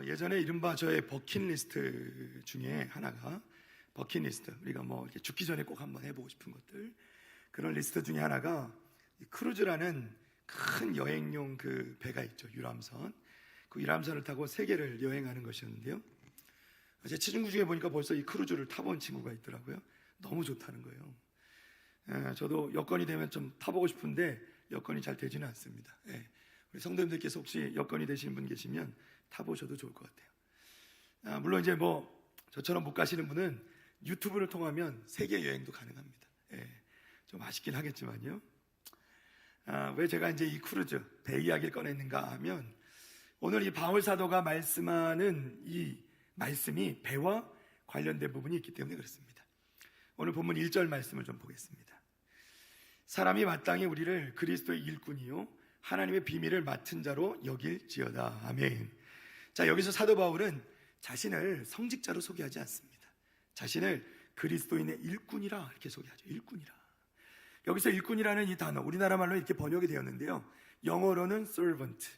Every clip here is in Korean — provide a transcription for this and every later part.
예전에 이른바 저의 버킷리스트 중에 하나가 버킷리스트, 우리가 뭐 이렇게 죽기 전에 꼭 한번 해보고 싶은 것들, 그런 리스트 중에 하나가 이 크루즈라는 큰 여행용 그 배가 있죠. 유람선. 그 유람선을 타고 세계를 여행하는 것이었는데요, 제 친구 중에 보니까 벌써 이 크루즈를 타본 친구가 있더라고요. 너무 좋다는 거예요. 저도 여건이 되면 좀 타보고 싶은데 여건이 잘 되지는 않습니다. 우리 성도님들께서 혹시 여건이 되시는 분 계시면 타보셔도 좋을 것 같아요. 물론 이제 뭐 저처럼 못 가시는 분은 유튜브를 통하면 세계 여행도 가능합니다. 좀 아쉽긴 하겠지만요. 왜 제가 이제 이 크루즈 배 이야기를 꺼냈는가 하면, 오늘 이 바울 사도가 말씀하는 이 말씀이 배와 관련된 부분이 있기 때문에 그렇습니다. 오늘 본문 1절 말씀을 좀 보겠습니다. 사람이 마땅히 우리를 그리스도의 일꾼이요 하나님의 비밀을 맡은 자로 여길지어다. 아멘. 자, 여기서 사도 바울은 자신을 성직자로 소개하지 않습니다. 자신을 그리스도인의 일꾼이라 이렇게 소개하죠. 일꾼이라. 여기서 일꾼이라는 이 단어, 우리나라 말로 이렇게 번역이 되었는데요, 영어로는 servant,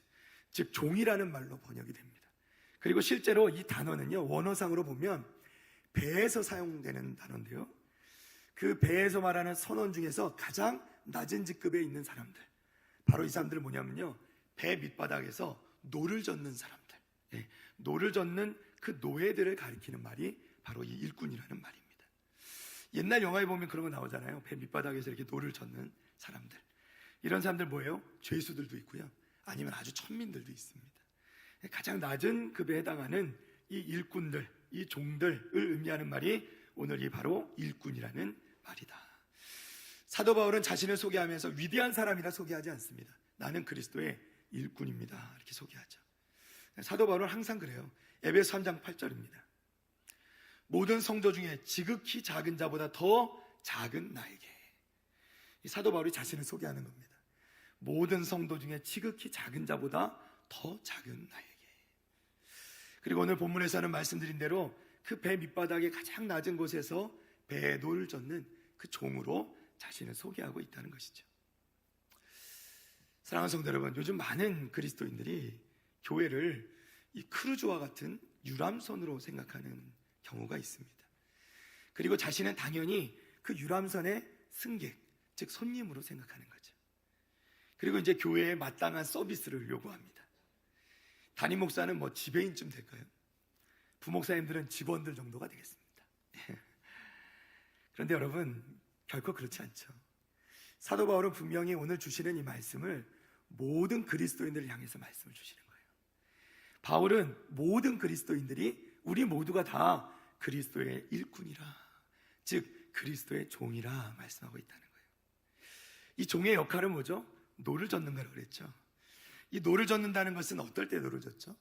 즉 종이라는 말로 번역이 됩니다. 그리고 실제로 이 단어는요, 원어상으로 보면 배에서 사용되는 단어인데요, 그 배에서 말하는 선원 중에서 가장 낮은 직급에 있는 사람들, 바로 이 사람들은 뭐냐면요, 배 밑바닥에서 노를 젓는 사람들, 노를 젓는 그 노예들을 가리키는 말이 바로 이 일꾼이라는 말입니다. 옛날 영화에 보면 그런 거 나오잖아요. 배 밑바닥에서 이렇게 노를 젓는 사람들. 이런 사람들 뭐예요? 죄수들도 있고요, 아니면 아주 천민들도 있습니다. 가장 낮은 급에 해당하는 이 일꾼들, 이 종들을 의미하는 말이 오늘 이 바로 일꾼이라는 말이다. 사도 바울은 자신을 소개하면서 위대한 사람이라 소개하지 않습니다. 나는 그리스도의 일꾼입니다, 이렇게 소개하죠. 사도 바울은 항상 그래요. 에베소 3장 8절입니다. 모든 성도 중에 지극히 작은 자보다 더 작은 나에게. 이 사도 바울이 자신을 소개하는 겁니다. 모든 성도 중에 지극히 작은 자보다 더 작은 나에게. 그리고 오늘 본문에서는 말씀드린 대로 그 배 밑바닥의 가장 낮은 곳에서 배에 노를 젓는 그 종으로 자신을 소개하고 있다는 것이죠. 사랑하는 성도 여러분, 요즘 많은 그리스도인들이 교회를 이 크루즈와 같은 유람선으로 생각하는 경우가 있습니다. 그리고 자신은 당연히 그 유람선의 승객, 즉 손님으로 생각하는 거죠. 그리고 이제 교회에 마땅한 서비스를 요구합니다. 담임 목사는 뭐 지배인쯤 될까요? 부목사님들은 직원들 정도가 되겠습니다. 그런데 여러분, 결코 그렇지 않죠. 사도 바울은 분명히 오늘 주시는 이 말씀을 모든 그리스도인들을 향해서 말씀을 주시는 거예요. 바울은 모든 그리스도인들이, 우리 모두가 다 그리스도의 일꾼이라, 즉 그리스도의 종이라 말씀하고 있다는 거예요. 이 종의 역할은 뭐죠? 노를 젓는 거라고 그랬죠. 이 노를 젓는다는 것은 어떨 때 노를 젓죠?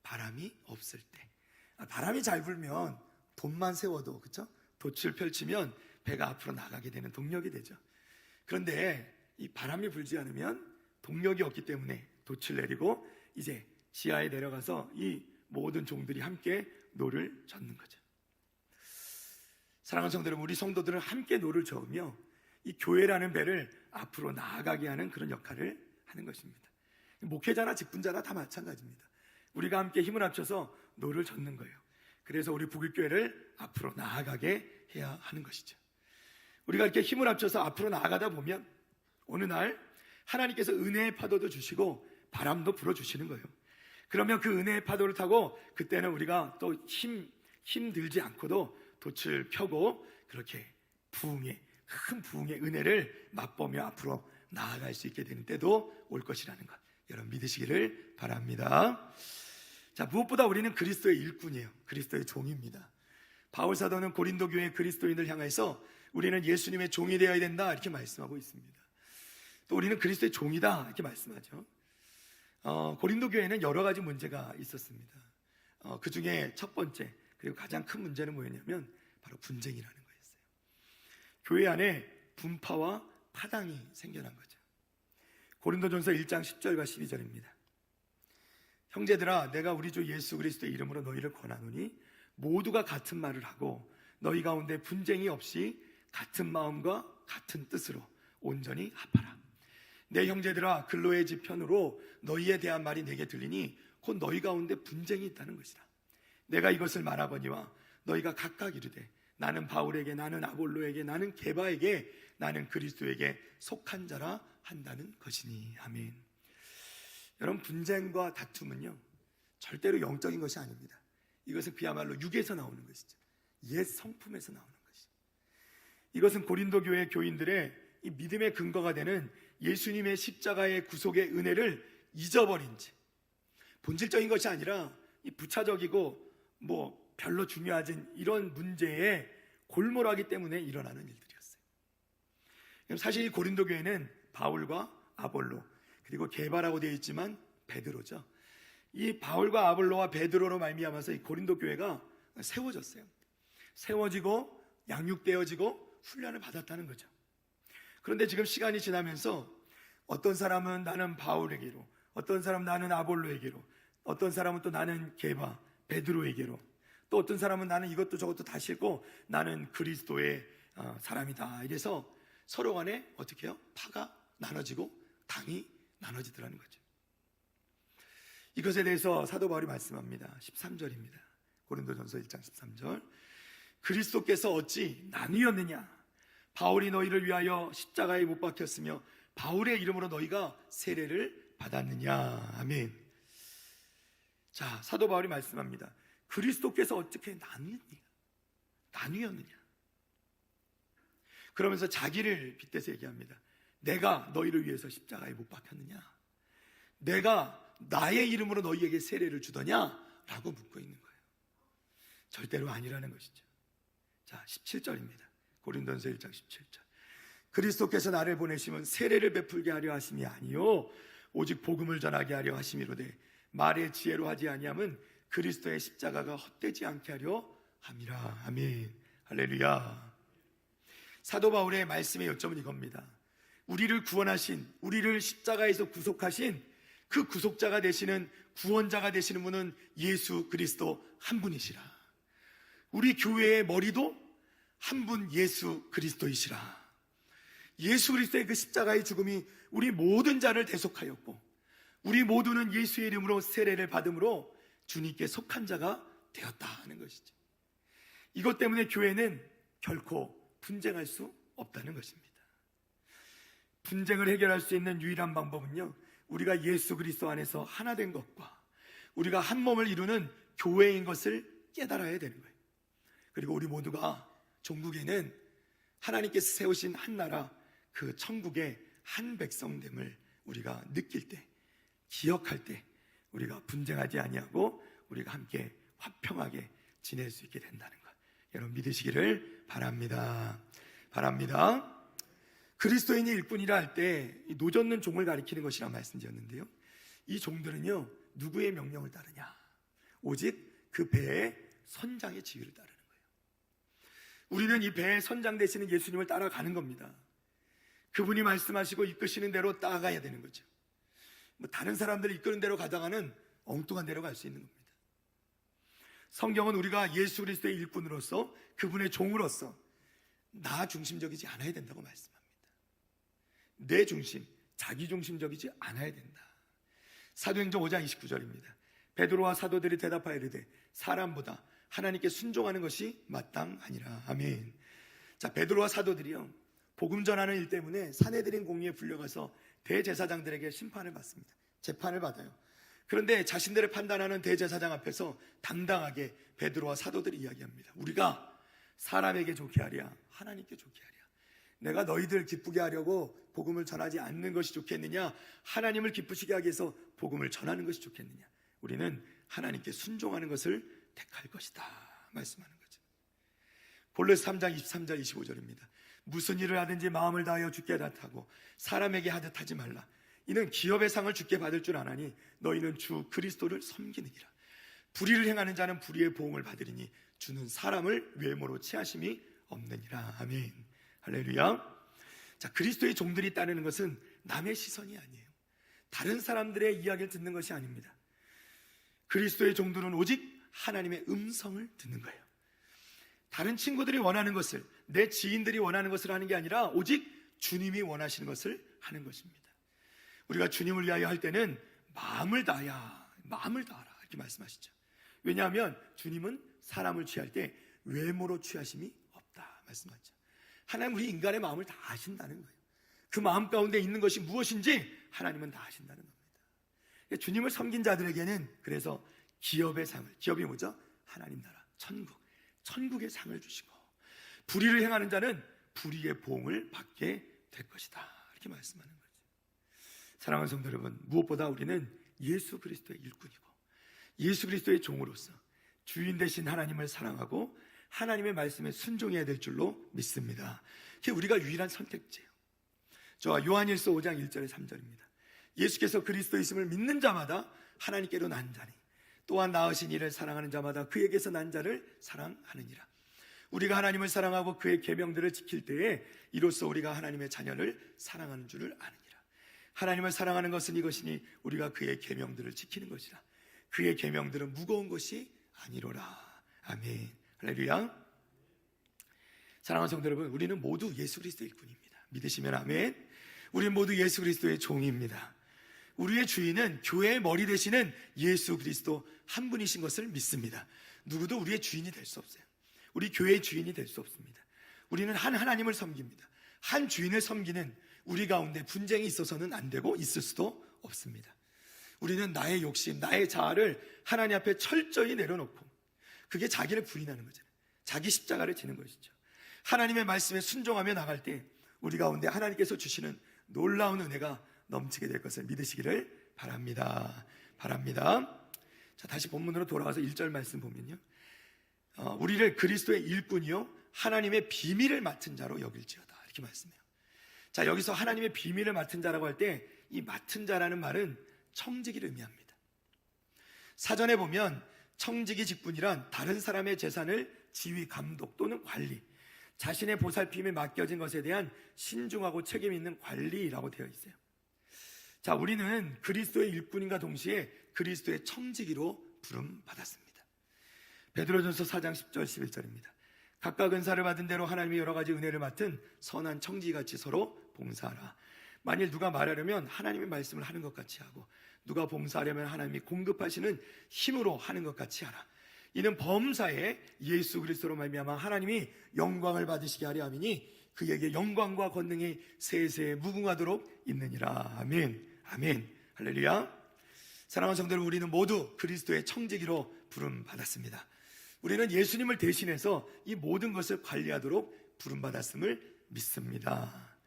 바람이 없을 때. 바람이 잘 불면 돛만 세워도, 그렇죠? 돛을 펼치면 배가 앞으로 나가게 되는 동력이 되죠. 그런데 이 바람이 불지 않으면 동력이 없기 때문에 돛을 내리고 이제 지하에 내려가서 이 모든 종들이 함께 노를 젓는 거죠. 사랑하는 성도 여러분, 우리 성도들은 함께 노를 저으며 이 교회라는 배를 앞으로 나아가게 하는 그런 역할을 하는 것입니다. 목회자나 직분자나 다 마찬가지입니다. 우리가 함께 힘을 합쳐서 노를 젓는 거예요. 그래서 우리 북일교회를 앞으로 나아가게 해야 하는 것이죠. 우리가 이렇게 힘을 합쳐서 앞으로 나아가다 보면 어느 날 하나님께서 은혜의 파도도 주시고 바람도 불어주시는 거예요. 그러면 그 은혜의 파도를 타고 그때는 우리가 또 힘들지 않고도 돛을 펴고 그렇게 큰 부흥의 은혜를 맛보며 앞으로 나아갈 수 있게 되는 때도 올 것이라는 것, 여러분 믿으시기를 바랍니다. 자, 무엇보다 우리는 그리스도의 일꾼이에요. 그리스도의 종입니다. 바울 사도는 고린도 교회 그리스도인을 향해서 우리는 예수님의 종이 되어야 된다 이렇게 말씀하고 있습니다. 또 우리는 그리스도의 종이다 이렇게 말씀하죠. 고린도 교회에는 여러 가지 문제가 있었습니다. 그 중에 첫 번째, 그리고 가장 큰 문제는 뭐였냐면 바로 분쟁이라는 거였어요. 교회 안에 분파와 파당이 생겨난 거죠. 고린도전서 1장 10절과 12절입니다. 형제들아, 내가 우리 주 예수 그리스도의 이름으로 너희를 권하노니 모두가 같은 말을 하고 너희 가운데 분쟁이 없이 같은 마음과 같은 뜻으로 온전히 합하라. 내 형제들아, 근로의 집 편으로 너희에 대한 말이 내게 들리니 곧 너희 가운데 분쟁이 있다는 것이라. 내가 이것을 말하거니와 너희가 각각 이르되 나는 바울에게, 나는 아볼로에게, 나는 게바에게, 나는 그리스도에게 속한 자라 한다는 것이니. 아멘. 여러분, 분쟁과 다툼은요 절대로 영적인 것이 아닙니다. 이것은 그야말로 육에서 나오는 것이죠. 옛 성품에서 나오는 것이죠. 이것은 고린도 교회 교인들의 이 믿음의 근거가 되는 예수님의 십자가의 구속의 은혜를 잊어버린 채, 본질적인 것이 아니라 이 부차적이고 별로 중요하진 이런 문제에 골몰하기 때문에 일어나는 일들이었어요. 사실 이 고린도 교회는 바울과 아볼로, 그리고 게바라고 되어 있지만 베드로죠. 이 바울과 아볼로와 베드로로 말미암아서 이 고린도 교회가 세워졌어요. 세워지고 양육되어지고 훈련을 받았다는 거죠. 그런데 지금 시간이 지나면서 어떤 사람은 나는 바울에게로, 어떤 사람은 나는 아볼로에게로, 어떤 사람은 또 나는 게바, 베드로에게로, 또 어떤 사람은 나는 이것도 저것도 다 싫고 나는 그리스도의 사람이다. 이래서 서로 간에 어떻게 해요? 파가 나눠지고 당이 나눠지더라는 거죠. 이것에 대해서 사도 바울이 말씀합니다. 13절입니다. 고린도전서 1장 13절. 그리스도께서 어찌 나뉘었느냐? 바울이 너희를 위하여 십자가에 못 박혔으며 바울의 이름으로 너희가 세례를 받았느냐? 아멘. 자, 사도 바울이 말씀합니다. 그리스도께서 어떻게 나뉘었느냐? 그러면서 자기를 빗대서 얘기합니다. 내가 너희를 위해서 십자가에 못 박혔느냐? 내가 나의 이름으로 너희에게 세례를 주더냐? 라고 묻고 있는 거예요. 절대로 아니라는 것이죠. 자, 17절입니다. 고린도전서 1장 17절. 그리스도께서 나를 보내심은 세례를 베풀게 하려 하심이 아니요 오직 복음을 전하게 하려 하심이로되 말의 지혜로 하지 아니함은 그리스도의 십자가가 헛되지 않게 하려 함이라. 아멘. 할렐루야. 사도 바울의 말씀의 요점은 이겁니다. 우리를 구원하신, 우리를 십자가에서 구속하신 그 구속자가 되시는, 구원자가 되시는 분은 예수 그리스도 한 분이시라. 우리 교회의 머리도 한 분 예수 그리스도이시라. 예수 그리스도의 그 십자가의 죽음이 우리 모든 자를 대속하였고 우리 모두는 예수의 이름으로 세례를 받음으로 주님께 속한 자가 되었다 하는 것이죠. 이것 때문에 교회는 결코 분쟁할 수 없다는 것입니다. 분쟁을 해결할 수 있는 유일한 방법은요, 우리가 예수 그리스도 안에서 하나 된 것과 우리가 한 몸을 이루는 교회인 것을 깨달아야 되는 거예요. 그리고 우리 모두가 종국에는 하나님께서 세우신 한 나라, 그 천국의 한 백성됨을 우리가 느낄 때, 기억할 때 우리가 분쟁하지 아니하고 우리가 함께 화평하게 지낼 수 있게 된다는 것, 여러분 믿으시기를 바랍니다. 그리스도인이 일꾼이라 할 때 노젓는 종을 가리키는 것이라 말씀드렸는데요, 이 종들은요 누구의 명령을 따르냐? 오직 그 배의 선장의 지휘를 따르는 거예요. 우리는 이 배의 선장 되시는 예수님을 따라가는 겁니다. 그분이 말씀하시고 이끄시는 대로 따라가야 되는 거죠. 다른 사람들이 이끄는 대로 가다가는 엉뚱한 데로 갈 수 있는 겁니다. 성경은 우리가 예수 그리스도의 일꾼으로서, 그분의 종으로서 나 중심적이지 않아야 된다고 말씀합니다. 내 중심, 자기 중심적이지 않아야 된다. 사도행전 5장 29절입니다. 베드로와 사도들이 대답하여 이르되 사람보다 하나님께 순종하는 것이 마땅하니라. 아멘. 자, 베드로와 사도들이요 복음 전하는 일 때문에 사내들인 공의에 불려가서 대제사장들에게 심판을 받습니다. 재판을 받아요. 그런데 자신들을 판단하는 대제사장 앞에서 당당하게 베드로와 사도들이 이야기합니다. 우리가 사람에게 좋게 하랴, 하나님께 좋게 하랴. 내가 너희들 기쁘게 하려고 복음을 전하지 않는 것이 좋겠느냐, 하나님을 기쁘시게 하기 위해서 복음을 전하는 것이 좋겠느냐? 우리는 하나님께 순종하는 것을 택할 것이다 말씀하는 거죠. 골로새 3장 23절 25절입니다. 무슨 일을 하든지 마음을 다하여 주께 나타하고 사람에게 하듯 하지 말라. 이는 기업의 상을 주께 받을 줄 아나니 너희는 주 그리스도를 섬기느니라. 불의를 행하는 자는 불의의 보응을 받으리니 주는 사람을 외모로 취하심이 없느니라. 아멘. 할렐루야. 자, 그리스도의 종들이 따르는 것은 남의 시선이 아니에요. 다른 사람들의 이야기를 듣는 것이 아닙니다. 그리스도의 종들은 오직 하나님의 음성을 듣는 거예요. 다른 친구들이 원하는 것을, 내 지인들이 원하는 것을 하는 게 아니라 오직 주님이 원하시는 것을 하는 것입니다. 우리가 주님을 위하여 할 때는 마음을 다하여 마음을 다하라 이렇게 말씀하시죠. 왜냐하면 주님은 사람을 취할 때 외모로 취하심이 없다 말씀하죠. 하나님 우리 인간의 마음을 다 아신다는 거예요. 그 마음 가운데 있는 것이 무엇인지 하나님은 다 아신다는 겁니다. 주님을 섬긴 자들에게는 그래서 기업의 상을, 기업이 뭐죠? 하나님 나라, 천국의 상을 주시고, 불의를 행하는 자는 불의의 보응을 받게 될 것이다 이렇게 말씀하는 거죠. 사랑하는 성도 여러분, 무엇보다 우리는 예수 그리스도의 일꾼이고 예수 그리스도의 종으로서 주인 되신 하나님을 사랑하고 하나님의 말씀에 순종해야 될 줄로 믿습니다. 그게 우리가 유일한 선택지예요. 저 요한일서 5장 1절에 3절입니다. 예수께서 그리스도이심을 믿는 자마다 하나님께로 난 자니 또한 낳으신 이를 사랑하는 자마다 그에게서 난 자를 사랑하느니라. 우리가 하나님을 사랑하고 그의 계명들을 지킬 때에 이로써 우리가 하나님의 자녀를 사랑하는 줄을 아느니라. 하나님을 사랑하는 것은 이것이니 우리가 그의 계명들을 지키는 것이라. 그의 계명들은 무거운 것이 아니로라. 아멘. 할렐루야. 사랑하는 성도 여러분, 우리는 모두 예수 그리스도의 일꾼입니다. 믿으시면 아멘. 우리는 모두 예수 그리스도의 종입니다. 우리의 주인은 교회의 머리 되시는 예수 그리스도 한 분이신 것을 믿습니다. 누구도 우리의 주인이 될 수 없어요. 우리 교회의 주인이 될 수 없습니다. 우리는 한 하나님을 섬깁니다. 한 주인을 섬기는 우리 가운데 분쟁이 있어서는 안 되고 있을 수도 없습니다. 우리는 나의 욕심, 나의 자아를 하나님 앞에 철저히 내려놓고 그게 자기를 부인하는 거잖아요. 자기 십자가를 지는 것이죠. 하나님의 말씀에 순종하며 나갈 때 우리 가운데 하나님께서 주시는 놀라운 은혜가 넘치게 될 것을 믿으시기를 바랍니다. 자, 다시 본문으로 돌아와서 1절 말씀 보면요, 우리를 그리스도의 일꾼이요 하나님의 비밀을 맡은 자로 여길지어다 이렇게 말씀해요. 자, 여기서 하나님의 비밀을 맡은 자라고 할 때 이 맡은 자라는 말은 청지기를 의미합니다. 사전에 보면 청지기 직분이란 다른 사람의 재산을 지휘, 감독 또는 관리, 자신의 보살핌에 맡겨진 것에 대한 신중하고 책임 있는 관리라고 되어 있어요. 자, 우리는 그리스도의 일꾼인과 동시에 그리스도의 청지기로 부름받았습니다. 베드로전서 4장 10절 11절입니다. 각각 은사를 받은 대로 하나님이 여러 가지 은혜를 맡은 선한 청지기같이 서로 봉사하라. 만일 누가 말하려면 하나님의 말씀을 하는 것 같이 하고 누가 봉사하려면 하나님이 공급하시는 힘으로 하는 것 같이 하라. 이는 범사에 예수 그리스도로 말미암아 하나님이 영광을 받으시게 하려 함이니 그에게 영광과 권능이 세세에 무궁하도록 있느니라. 아멘. 아멘. 할렐루야. 사랑하는 성도 여러분, 우리는 모두 그리스도의 청지기로 부름받았습니다. 우리는 예수님을 대신해서 이 모든 것을 관리하도록 부름받았음을 믿습니다.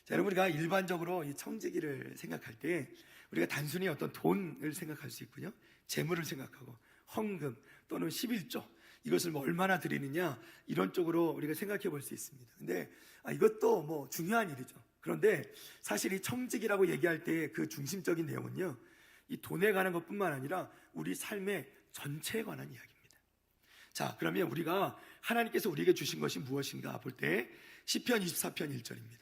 자, 여러분, 우리가 일반적으로 이 청지기를 생각할 때 우리가 단순히 어떤 돈을 생각할 수 있고요, 재물을 생각하고 헌금 또는 11조 이것을 뭐 얼마나 드리느냐 이런 쪽으로 우리가 생각해 볼 수 있습니다. 근데 이것도 뭐 중요한 일이죠. 그런데 사실 이 청지기라고 얘기할 때 그 중심적인 내용은요, 이 돈에 관한 것뿐만 아니라 우리 삶의 전체에 관한 이야기입니다. 자, 그러면 우리가 하나님께서 우리에게 주신 것이 무엇인가 볼 때 시편 24편 1절입니다.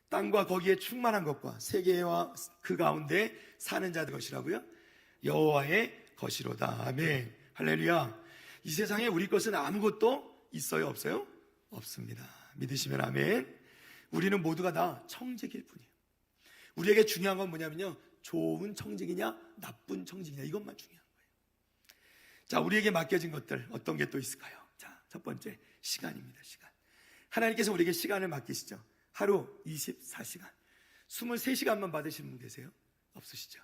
땅과 거기에 충만한 것과 세계와 그 가운데 사는 자들 것이라고요? 여호와의 것이로다. 아멘. 할렐루야. 이 세상에 우리 것은 아무것도 있어요, 없어요? 없습니다. 믿으시면 아멘. 우리는 모두가 다 청지기일 뿐이에요. 우리에게 중요한 건 뭐냐면요, 좋은 청지기냐 나쁜 청지기냐 이것만 중요한 거예요. 자, 우리에게 맡겨진 것들 어떤 게 또 있을까요? 자, 첫 번째 시간입니다. 시간. 하나님께서 우리에게 시간을 맡기시죠. 하루 24시간 23시간만 받으시는 분 계세요? 없으시죠?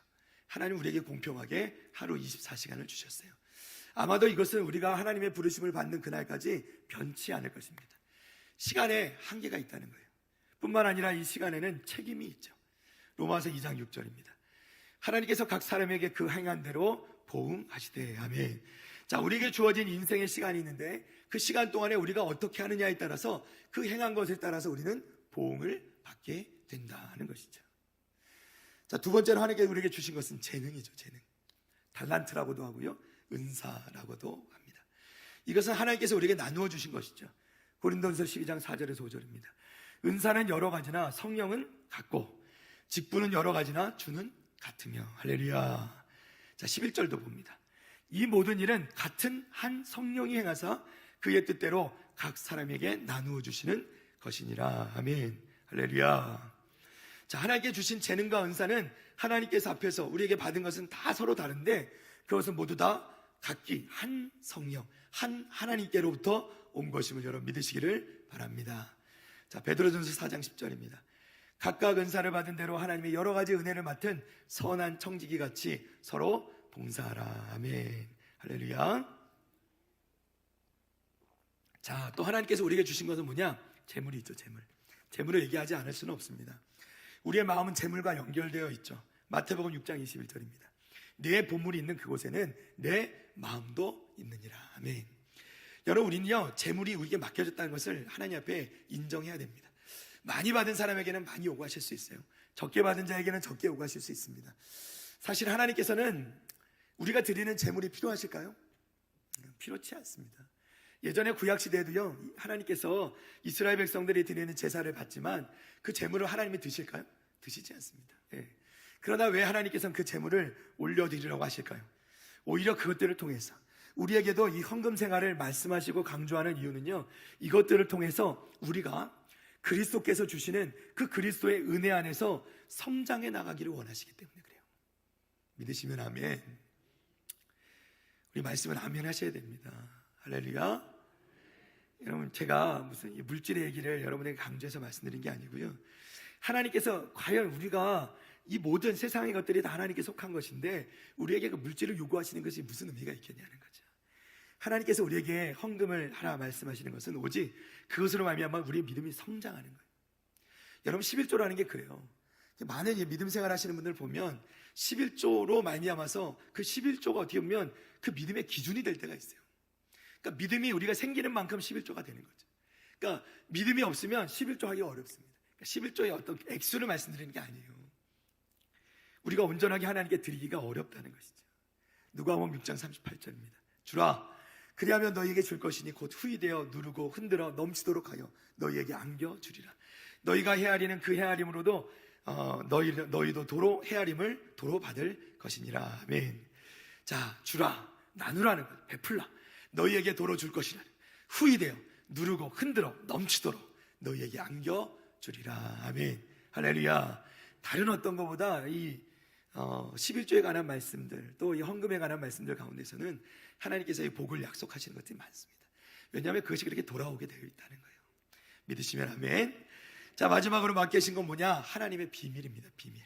하나님 우리에게 공평하게 하루 24시간을 주셨어요. 아마도 이것은 우리가 하나님의 부르심을 받는 그날까지 변치 않을 것입니다. 시간에 한계가 있다는 거예요. 뿐만 아니라 이 시간에는 책임이 있죠. 로마서 2장 6절입니다. 하나님께서 각 사람에게 그 행한 대로 보응하시되. 아멘. 자, 우리에게 주어진 인생의 시간이 있는데 그 시간 동안에 우리가 어떻게 하느냐에 따라서 그 행한 것에 따라서 우리는 보응을 받게 된다는 것이죠. 자, 두 번째로 하나님께서 우리에게 주신 것은 재능이죠. 재능. 달란트라고도 하고요, 은사라고도 합니다. 이것은 하나님께서 우리에게 나누어 주신 것이죠. 고린도전서 12장 4절에서 5절입니다. 은사는 여러 가지나 성령은 같고 직분은 여러 가지나 주는 같으며. 할렐루야. 자, 11절도 봅니다. 이 모든 일은 같은 한 성령이 행하사 그의 뜻대로 각 사람에게 나누어 주시는 것이니라. 아멘. 할렐루야. 자, 하나님께 주신 재능과 은사는 하나님께서 앞에서 우리에게 받은 것은 다 서로 다른데 그것은 모두 다 각기 한 성령, 한 하나님께로부터 온 것임을 여러분 믿으시기를 바랍니다. 자, 베드로전서 4장 10절입니다. 각각 은사를 받은 대로 하나님의 여러 가지 은혜를 맡은 선한 청지기 같이 서로 봉사하라. 아멘. 할렐루야. 자, 또 하나님께서 우리에게 주신 것은 뭐냐? 재물이 있죠. 재물을 얘기하지 않을 수는 없습니다. 우리의 마음은 재물과 연결되어 있죠. 마태복음 6장 21절입니다. 내 보물이 있는 그곳에는 내 마음도 있느니라. 아멘. 여러분, 우리는요 재물이 우리에게 맡겨졌다는 것을 하나님 앞에 인정해야 됩니다. 많이 받은 사람에게는 많이 요구하실 수 있어요. 적게 받은 자에게는 적게 요구하실 수 있습니다. 사실 하나님께서는 우리가 드리는 재물이 필요하실까요? 필요치 않습니다. 예전에 구약시대에도요 하나님께서 이스라엘 백성들이 드리는 제사를 받지만 그 재물을 하나님이 드실까요? 드시지 않습니다. 예. 그러나 왜 하나님께서는 그 재물을 올려드리라고 하실까요? 오히려 그것들을 통해서 우리에게도 이 헌금 생활을 말씀하시고 강조하는 이유는요, 이것들을 통해서 우리가 그리스도께서 주시는 그 그리스도의 은혜 안에서 성장해 나가기를 원하시기 때문에 그래요. 믿으시면 아멘. 우리 말씀은 아멘 하셔야 됩니다. 할렐루야. 여러분, 제가 무슨 물질의 얘기를 여러분에게 강조해서 말씀드린 게 아니고요, 하나님께서 과연 우리가 이 모든 세상의 것들이 다 하나님께 속한 것인데 우리에게 그 물질을 요구하시는 것이 무슨 의미가 있겠냐는 거죠. 하나님께서 우리에게 헌금을 하라 말씀하시는 것은 오직 그것으로 말미암아 우리의 믿음이 성장하는 거예요. 여러분, 11조라는 게 그래요. 많은 믿음 생활 하시는 분들 보면 11조로 말미암아서 그 11조가 어떻게 보면 그 믿음의 기준이 될 때가 있어요. 그러니까 믿음이 우리가 생기는 만큼 11조가 되는 거죠. 그러니까 믿음이 없으면 11조 하기 어렵습니다. 그러니까 11조의 어떤 액수를 말씀드리는 게 아니에요. 우리가 온전하게 하나님께 드리기가 어렵다는 것이죠. 누가복음 6장 38절입니다. 주라, 그리하면 너희에게 줄 것이니 곧 후이되어 누르고 흔들어 넘치도록 하여 너희에게 안겨주리라. 너희가 헤아리는 그 헤아림으로도 너희도 도로 헤아림을 도로 받을 것이니라. 아멘. 자, 주라, 나누라는 것, 베풀라. 너희에게 도로 줄 것이라. 후이되어 누르고 흔들어 넘치도록 너희에게 안겨주리라. 아멘. 할렐루야. 다른 어떤 것보다 이 11조에 관한 말씀들, 또 이 헌금에 관한 말씀들 가운데서는 하나님께서 이 복을 약속하시는 것들이 많습니다. 왜냐하면 그것이 그렇게 돌아오게 되어 있다는 거예요. 믿으시면 아멘. 자, 마지막으로 맡기신 건 뭐냐? 하나님의 비밀입니다. 비밀.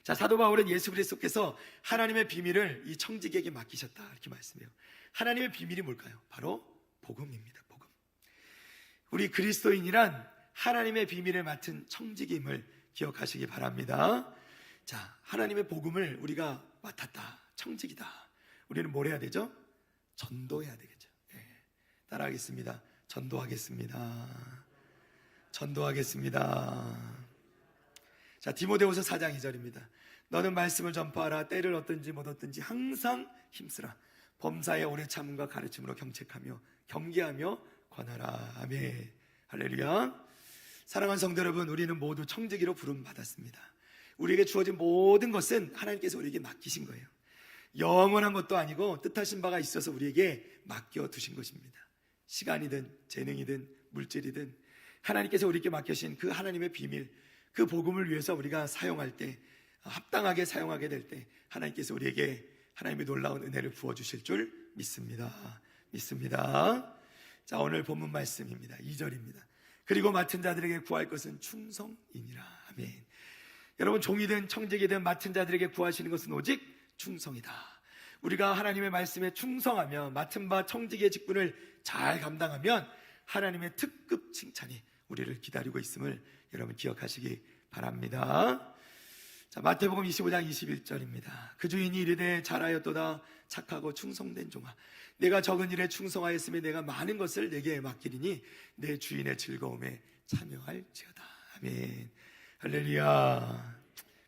자, 사도 바울은 예수 그리스도께서 하나님의 비밀을 이 청지기에게 맡기셨다 이렇게 말씀해요. 하나님의 비밀이 뭘까요? 바로 복음입니다. 복음. 우리 그리스도인이란 하나님의 비밀을 맡은 청지기임을 기억하시기 바랍니다. 자, 하나님의 복음을 우리가 맡았다. 청지기다. 우리는 뭘 해야 되죠? 전도해야 되겠죠. 네. 따라하겠습니다. 전도하겠습니다. 전도하겠습니다. 자, 디모데후서 4장 2절입니다. 너는 말씀을 전파하라. 때를 얻든지 못 얻든지 항상 힘쓰라. 범사에 오래 참음과 가르침으로 경책하며 경계하며 권하라. 아멘. 할렐루야. 사랑하는 성도 여러분, 우리는 모두 청지기로 부름받았습니다. 우리에게 주어진 모든 것은 하나님께서 우리에게 맡기신 거예요. 영원한 것도 아니고 뜻하신 바가 있어서 우리에게 맡겨두신 것입니다. 시간이든 재능이든 물질이든 하나님께서 우리에게 맡기신 그 하나님의 비밀, 그 복음을 위해서 우리가 사용할 때, 합당하게 사용하게 될 때 하나님께서 우리에게 하나님의 놀라운 은혜를 부어주실 줄 믿습니다. 믿습니다. 자, 오늘 본문 말씀입니다. 2절입니다. 그리고 맡은 자들에게 구할 것은 충성이니라. 아멘. 여러분, 종이든 청지기든 맡은 자들에게 구하시는 것은 오직 충성이다. 우리가 하나님의 말씀에 충성하며 맡은 바 청지기의 직분을 잘 감당하면 하나님의 특급 칭찬이 우리를 기다리고 있음을 여러분 기억하시기 바랍니다. 자, 마태복음 25장 21절입니다. 그 주인이 이르되 잘하였도다 착하고 충성된 종아, 내가 적은 일에 충성하였으면 내가 많은 것을 내게 맡기리니 내 주인의 즐거움에 참여할지어다. 아멘. 할렐루야.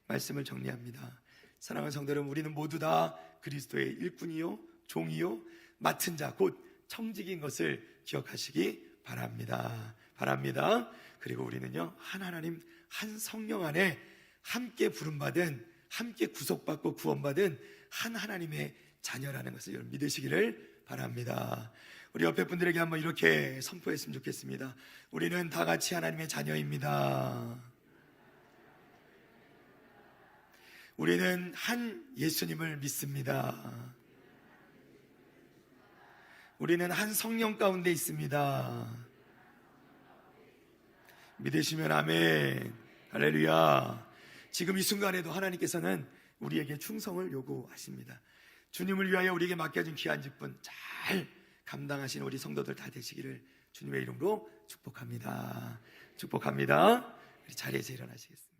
말씀을 정리합니다. 사랑하는 성도 여러분, 우리는 모두 다 그리스도의 일꾼이요 종이요 맡은 자 곧 청지기인 것을 기억하시기 바랍니다. 바랍니다. 그리고 우리는요 한 하나님 한 성령 안에 함께 부름받은, 함께 구속받고 구원받은 한 하나님의 자녀라는 것을 여러분 믿으시기를 바랍니다. 우리 옆에 분들에게 한번 이렇게 선포했으면 좋겠습니다. 우리는 다 같이 하나님의 자녀입니다. 우리는 한 예수님을 믿습니다. 우리는 한 성령 가운데 있습니다. 믿으시면 아멘. 할렐루야. 지금 이 순간에도 하나님께서는 우리에게 충성을 요구하십니다. 주님을 위하여 우리에게 맡겨진 귀한 직분 잘 감당하시는 우리 성도들 다 되시기를 주님의 이름으로 축복합니다. 축복합니다. 우리 자리에서 일어나시겠습니다.